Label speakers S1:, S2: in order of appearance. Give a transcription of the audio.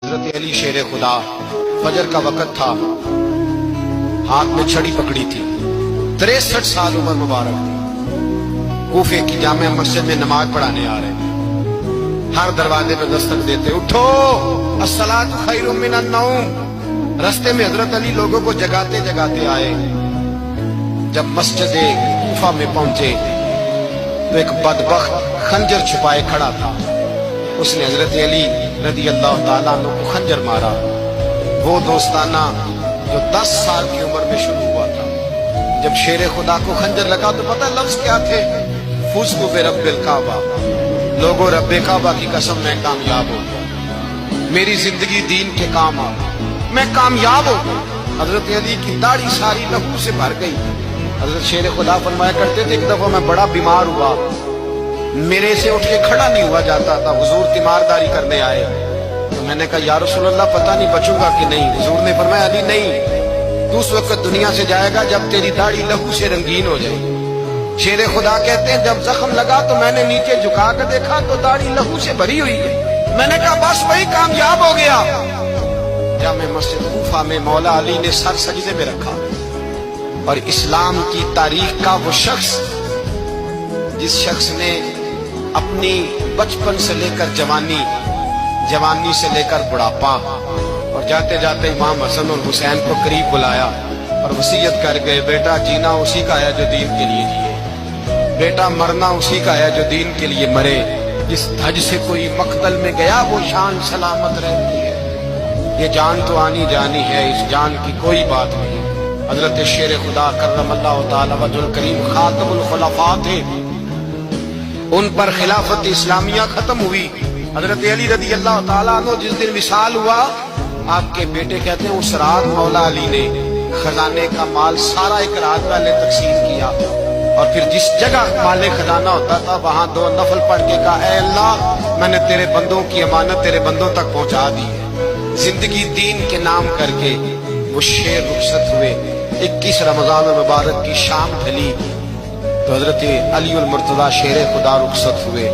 S1: حضرت علی شیر خدا، فجر کا وقت تھا، ہاتھ میں چھڑی پکڑی تھی، 63 سال عمر مبارک تھی، کوفے کی جامع مسجد میں نماز پڑھانے آ رہے ہیں، ہر دروازے پہ دستک دیتے، اٹھو الصلاۃ خیر من النوم۔ رستے میں حضرت علی لوگوں کو جگاتے جگاتے آئے، جب مسجد کوفہ میں پہنچے تو ایک بدبخت خنجر چھپائے کھڑا تھا، اس نے حضرت علی رضی اللہ تعالیٰ عنہ کو خنجر مارا، وہ دوستانہ جو 10 سال کی عمر میں شروع ہوا تھا۔ جب شیر خدا کو خنجر لگا تو پتہ لفظ کیا تھے؟ فزت برب الکعبہ، لوگوں رب کعبہ کی قسم میں کامیاب ہو گیا، میری زندگی دین کے کام آ گئی، میں کامیاب ہو گیا۔ حضرت علی کی داڑھی ساری لہو سے بھر گئی۔ حضرت شیر خدا فرمایا کرتے تھے، ایک دفعہ میں بڑا بیمار ہوا، میرے سے اٹھ کے کھڑا نہیں ہوا جاتا تھا، حضور تیمارداری کرنے آئے تو میں نے کہا یا رسول اللہ پتہ نہیں بچوں گا کہ نہیں۔ حضور نے فرمایا علی نہیں، تو اس وقت دنیا سے جائے گا جب تیری داڑھی لہو سے رنگین ہو جائے۔ شیر خدا کہتے ہیں جب زخم لگا تو میں نے نیچے جھکا کر دیکھا تو داڑھی لہو سے بھری ہوئی ہے، میں نے کہا بس وہی کامیاب ہو گیا۔ جامع مسجد کوفہ میں مولا علی نے سر سجدے میں رکھا، اور اسلام کی تاریخ کا وہ شخص جس شخص نے اپنی بچپن سے لے کر جوانی، جوانی سے لے کر بڑھاپا، اور جاتے جاتے امام حسن اور حسین کو قریب بلایا اور وصیت کر گئے، بیٹا جینا اسی کا ہے جو دین کے لیے جیے، بیٹا مرنا اسی کا ہے جو دین کے لیے مرے، جس دھج سے کوئی مقتل میں گیا وہ شان سلامت رہتی ہے، یہ جان تو آنی جانی ہے، اس جان کی کوئی بات نہیں۔ حضرت شیر خدا کرم اللہ تعالی وجہ الکریم خاتم الخلفاء تھے، ان پر خلافت اسلامیہ ختم ہوئی۔ حضرت علی رضی اللہ تعالیٰ عنہ جس دن وصال ہوا، آپ کے بیٹے کہتے ہیں اس رات مولا علی نے خزانے کا مال سارا ایک رات پہلے تقسیم کیا، اور پھر جس جگہ مال خزانہ ہوتا تھا وہاں 2 نفل پڑھ کے کہا اے اللہ میں نے تیرے بندوں کی امانت تیرے بندوں تک پہنچا دی ہے۔ زندگی دین کے نام کر کے وہ شیر رخصت ہوئے۔ 21 رمضان المبارک کی شام ڈھلی تو حضرت علی المرتضیٰ شیر خدا رخصت ہوئے۔